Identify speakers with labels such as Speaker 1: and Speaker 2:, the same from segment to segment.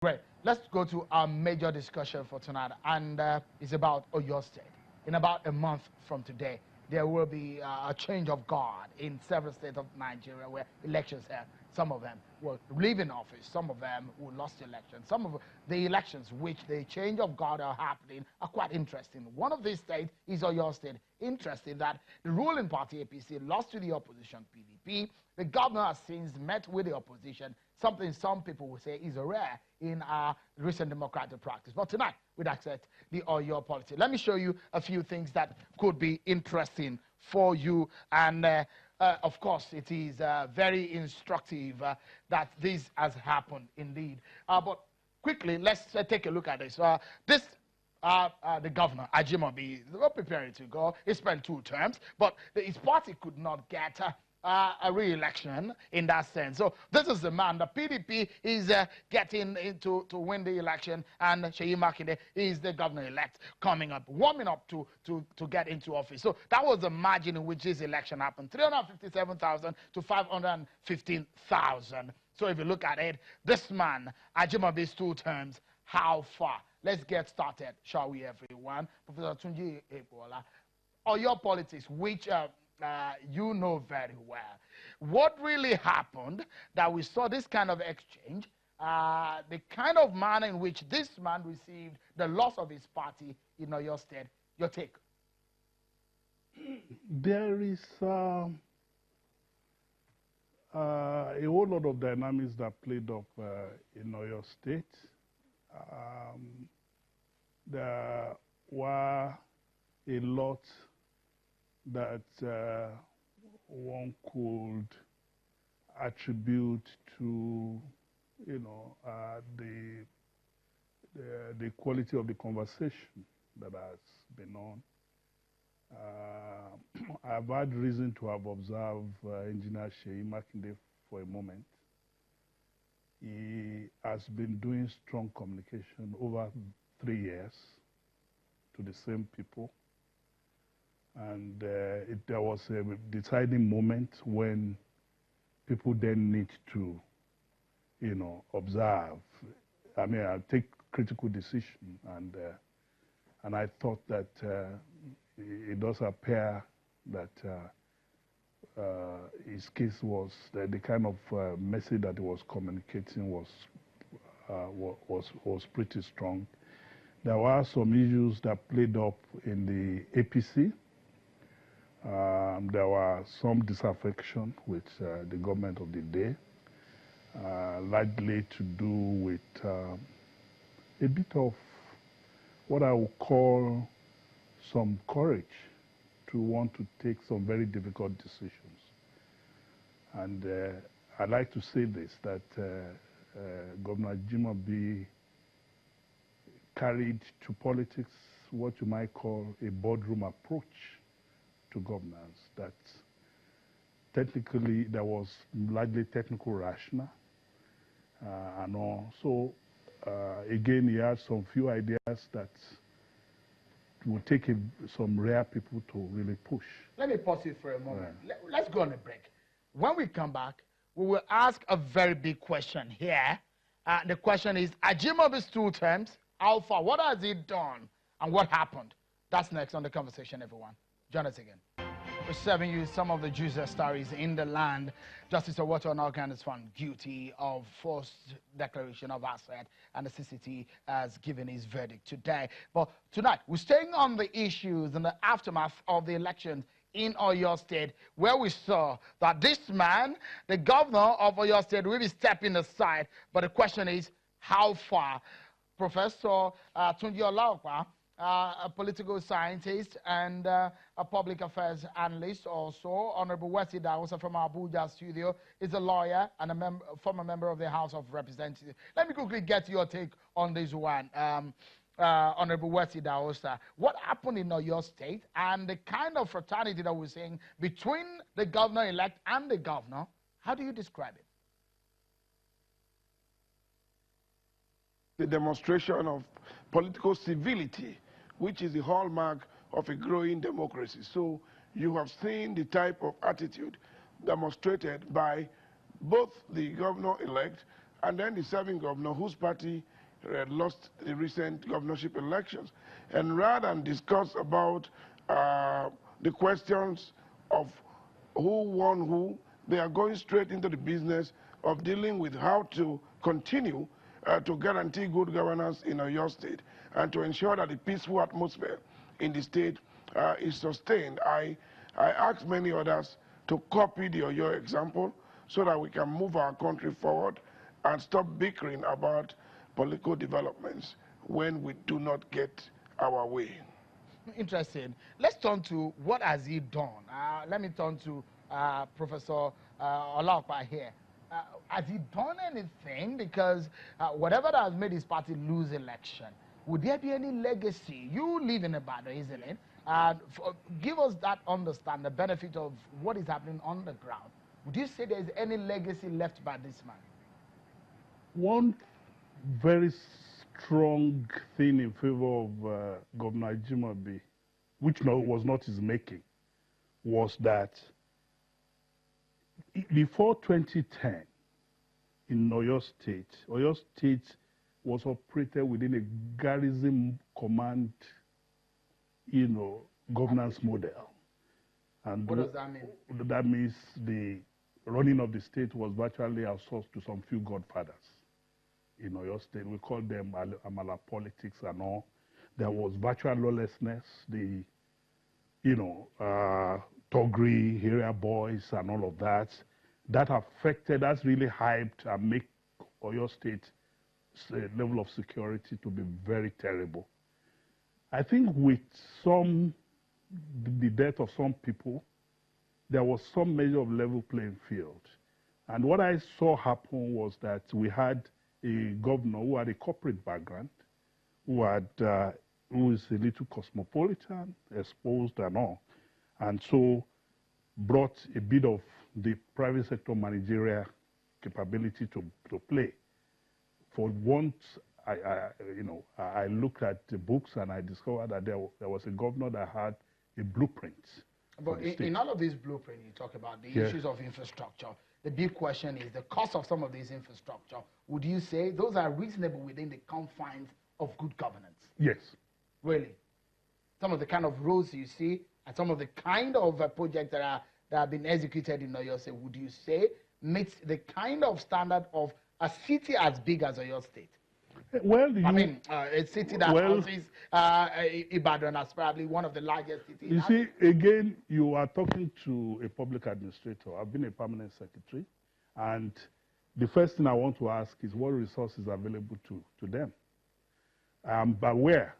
Speaker 1: Great. Let's go to our major discussion for tonight, and it's about Oyo State. In about a month from today, there will be a change of guard in several states of Nigeria where elections have. Some of them will leave in office, some of them will lost the election. Some of the elections which the change of guard are happening are quite interesting. One of these states is Oyo State. Interesting that the ruling party APC lost to the opposition PDP. The governor has since met with the opposition, something some people will say is rare in our recent democratic practice. But tonight, we dissect the Oyo politics. Let me show you a few things that could be interesting for you. And of course, it is very instructive that this has happened indeed. But quickly, let's take a look at this. The governor, Ajimobi, is not preparing to go. He spent 2 terms, but his party could not get a re-election in that sense. So this is the man. The PDP is getting into to win the election, and Seyi Makinde is the governor-elect coming up, warming up to get into office. So that was the margin in which this election happened, 357,000 to 515,000. So if you look at it, this man, Ajimobi's 2 terms, how far? Let's get started, shall we, everyone? Professor Tunji Ebola, Oyo politics, which you know very well. What really happened that we saw this kind of exchange, the kind of manner in which this man received the loss of his party in Oyo State? Your take?
Speaker 2: There is a whole lot of dynamics that played up in Oyo State. There were a lot that one could attribute to, the quality of the conversation that has been on. I've had reason to have observed Engineer Seyi Makinde for a moment. He has been doing strong communication over 3 years to the same people. And there was a deciding moment when people then need to, observe. I mean, I take critical decision, and I thought that it does appear that his case was the kind of message that he was communicating was pretty strong. There were some issues that played up in the APC. There was some disaffection with the government of the day, largely to do with a bit of what I would call some courage to want to take some very difficult decisions. And I'd like to say this, that Governor Ajimobi carried to politics what you might call a boardroom approach to governance, that technically there was largely technical rationale and all. So again, he had some few ideas that would take some rare people to really push.
Speaker 1: Let me pause you for a moment. Let's go on a break. When we come back, we will ask a very big question here. The question is, Ajimobi's 2 terms, how far? What has he done? And what happened? That's next on The Conversation, everyone. Join us again. We're serving you some of the juiciest stories in the land. Justice Owoto Onokan is found guilty of forced declaration of asset, and the CCT has given his verdict today. But tonight, we're staying on the issues and the aftermath of the elections in Oyo State, where we saw that this man, the governor of Oyo State, will be stepping aside. But the question is, how far? Professor Tunji Olaopa, a political scientist and a public affairs analyst also. Honorable Wesley Idahosa from our Abuja studio is a lawyer and a former member of the House of Representatives. Let me quickly get your take on this one. Honorable Wesley Idahosa, what happened in Oyo State and the kind of fraternity that we're seeing between the governor-elect and the governor, how do you describe it?
Speaker 3: The demonstration of political civility, which is the hallmark of a growing democracy. So you have seen the type of attitude demonstrated by both the governor-elect and then the serving governor whose party lost the recent governorship elections. And rather than discuss about the questions of who won who, they are going straight into the business of dealing with how to continue to guarantee good governance in Oyo State and to ensure that the peaceful atmosphere in the state is sustained. I ask many others to copy the Oyo example so that we can move our country forward and stop bickering about political developments when we do not get our way.
Speaker 1: Interesting. Let's turn to what has he done. Let me turn to Professor Olaopa here. Has he done anything? Because whatever that has made his party lose election, would there be any legacy? You live in Ibadan, isn't it? Give us that understand, the benefit of what is happening on the ground. Would you say there's any legacy left by this man?
Speaker 2: One very strong thing in favor of Governor Ajimobi, which was not his making, was that before 2010, in Oyo State was operated within a garrison command, governance model. And
Speaker 1: what does that mean?
Speaker 2: That means the running of the state was virtually outsourced to some few godfathers in Oyo State. We call them Amala politics and all. There was virtual lawlessness, the, Togri, area boys and all of that. That's really hyped and make Oyo State level of security to be very terrible. I think with the death of some people, there was some measure of level playing field. And what I saw happen was that we had a governor who had a corporate background, who is a little cosmopolitan, exposed and all, and so brought a bit of the private sector managerial capability to play. For once, I looked at the books and I discovered that there was a governor that had a blueprint.
Speaker 1: But in all of these blueprints, you talk about the issues of infrastructure. The big question is the cost of some of these infrastructure. Would you say those are reasonable within the confines of good governance?
Speaker 2: Yes.
Speaker 1: Really? Some of the kind of roads you see and some of the kind of projects that have been executed in Oyo State, would you say meets the kind of standard of a city as big as Oyo State?
Speaker 2: Well,
Speaker 1: a city that houses Ibadan as probably one of the largest cities.
Speaker 2: You see, again, you are talking to a public administrator. I've been a permanent secretary, and the first thing I want to ask is what resources are available to them. I'm aware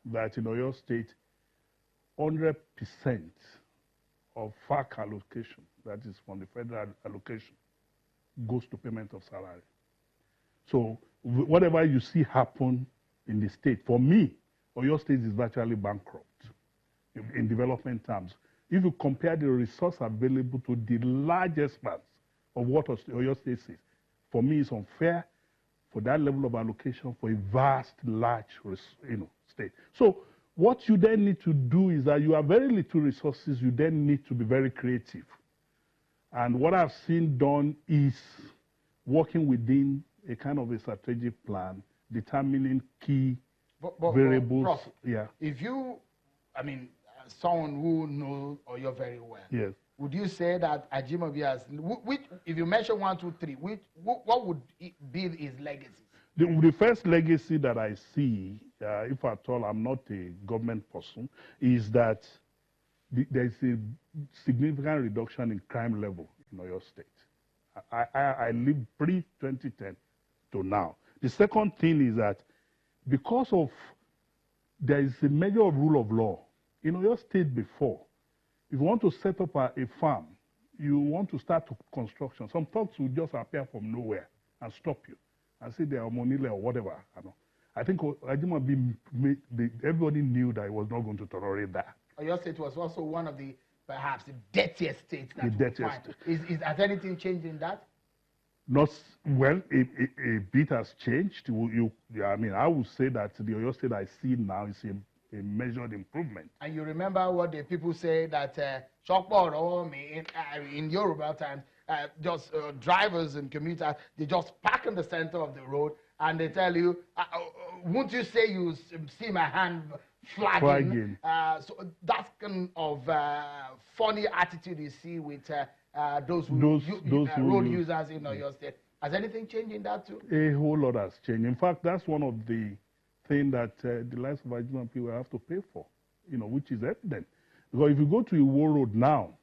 Speaker 2: that in Oyo State, 100% of FAC allocation, that is from the federal allocation, goes to payment of salary. So whatever you see happen in the state, for me, Oyo State is virtually bankrupt in development terms. If you compare the resource available to the largest parts of what Oyo State is, for me it's unfair for that level of allocation for a vast, large state. So what you then need to do is that you have very little resources, you then need to be very creative. And what I've seen done is working within a kind of a strategic plan, determining key variables.
Speaker 1: Prof,
Speaker 2: yeah.
Speaker 1: If you, someone who knows Oyo very well,
Speaker 2: yes,
Speaker 1: would you say that Ajimobi has, if you mention 1, 2, 3, what would be his legacy?
Speaker 2: The first legacy that I see, if at all I'm not a government person, is that there's a significant reduction in crime level in Oyo State. I lived pre-2010 to now. The second thing is that because of there is a measure of rule of law in Oyo State before, if you want to set up a farm, you want to start construction, some thugs will just appear from nowhere and stop you and say they are money or whatever. I think Ajimobi, everybody knew that he was not going to tolerate that.
Speaker 1: Oyo State was also one of the, perhaps, the dirtiest states that we find. Has anything changed in that?
Speaker 2: Not well. A bit has changed. I would say that the Oyo State I see now is a measured improvement.
Speaker 1: And you remember what the people say that in Yoruba times drivers and commuters, they just park in the center of the road and they tell you, won't you say you see my hand flagging? So that's kind of funny attitude you see with those road users in your state. Has anything changed in that too?
Speaker 2: A whole lot has changed. In fact, that's one of the things that the likes of Ajimobi will have to pay for, which is evident. Because if you go to Iwo Road now,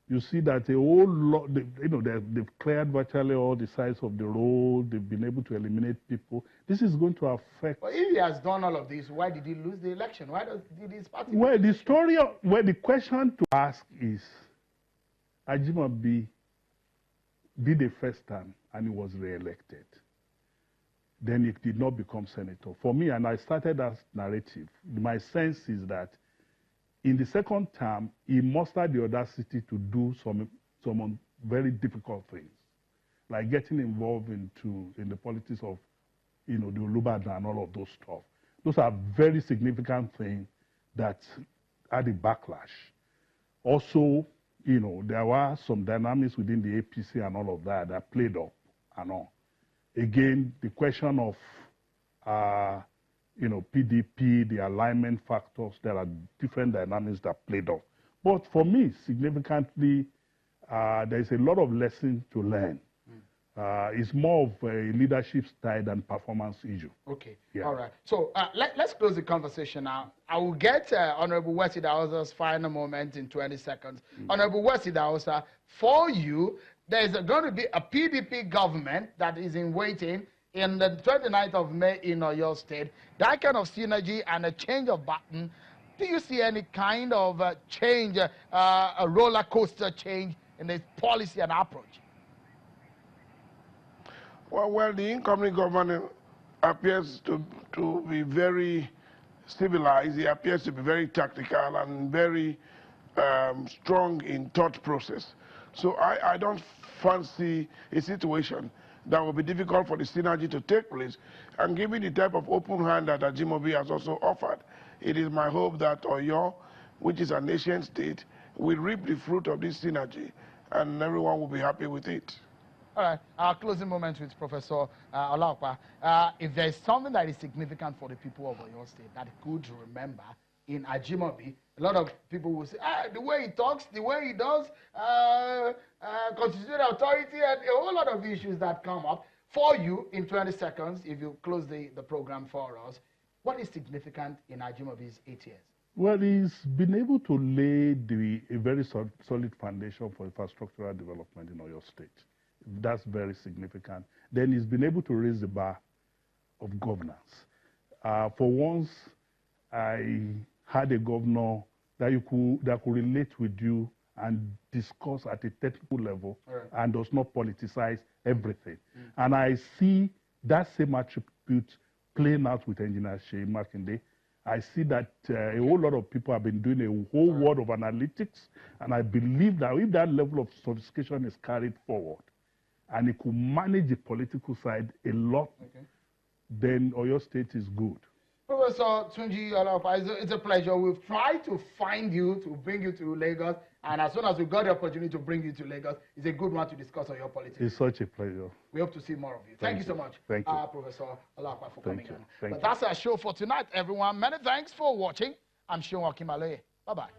Speaker 2: you see that a whole lot, they've cleared virtually all the sides of the road. They've been able to eliminate people. This is going to affect.
Speaker 1: But if he has done all of this, why did he lose the election? Why did his party?
Speaker 2: Well, the question to ask is, Ajimobi did the first time and he was re-elected. Then he did not become senator. For me, and I started that narrative, my sense is that in the second term, he mustered the audacity to do some very difficult things, like getting involved in the politics of, the Olubadan and all of those stuff. Those are very significant things that had a backlash. Also, there were some dynamics within the APC and all of that that played up and all. Again, the question of PDP, the alignment factors, there are different dynamics that played off. But for me, significantly, there is a lot of lessons to learn. It's more of a leadership style than performance issue.
Speaker 1: Okay, yeah. All right. So let's close the conversation now. I will get Honorable West Idahosa's final moment in 20 seconds. Honorable West Idahosa, for you, there's going to be a PDP government that is in waiting in the 29th of May in Oyo State. That kind of synergy and a change of button, do you see any kind of change, a roller coaster change in its policy and approach?
Speaker 3: Well, the incoming government appears to be very civilized. He appears to be very tactical and very strong in thought process. So I don't fancy a situation that will be difficult for the synergy to take place. And given the type of open hand that Ajimobi has also offered, it is my hope that Oyo, which is a nation state, will reap the fruit of this synergy and everyone will be happy with it.
Speaker 1: All right, our closing moment with Professor Olaopa. If there's something that is significant for the people of Oyo State that could remember in Ajimobi, a lot of people will say, the way he talks, the way he does, constitutional authority, and a whole lot of issues that come up. For you, in 20 seconds, if you close the program for us, what is significant in Ajimobi's 8 years?
Speaker 2: Well, he's been able to lay a very solid foundation for infrastructural development in Oyo State. That's very significant. Then he's been able to raise the bar of governance. For once, I had a governor that could relate with you and discuss at a technical level and does not politicize everything. And I see that same attribute playing out with Engineer Seyi Makinde. I see that a whole lot of people have been doing a whole world of analytics, and I believe that if that level of sophistication is carried forward, and it could manage the political side a lot, then Oyo State is good.
Speaker 1: Professor Tunji Olaopa, it's a pleasure. We've tried to find you, to bring you to Lagos, and as soon as we got the opportunity to bring you to Lagos, it's a good one to discuss on your politics.
Speaker 2: It's such a pleasure.
Speaker 1: We hope to see more of you. Thank you so much,
Speaker 2: Thank you.
Speaker 1: Professor Olaopa, for coming on.
Speaker 2: Thank you.
Speaker 1: That's our show for tonight, everyone. Many thanks for watching. I'm Seun Okimaloye. Bye-bye.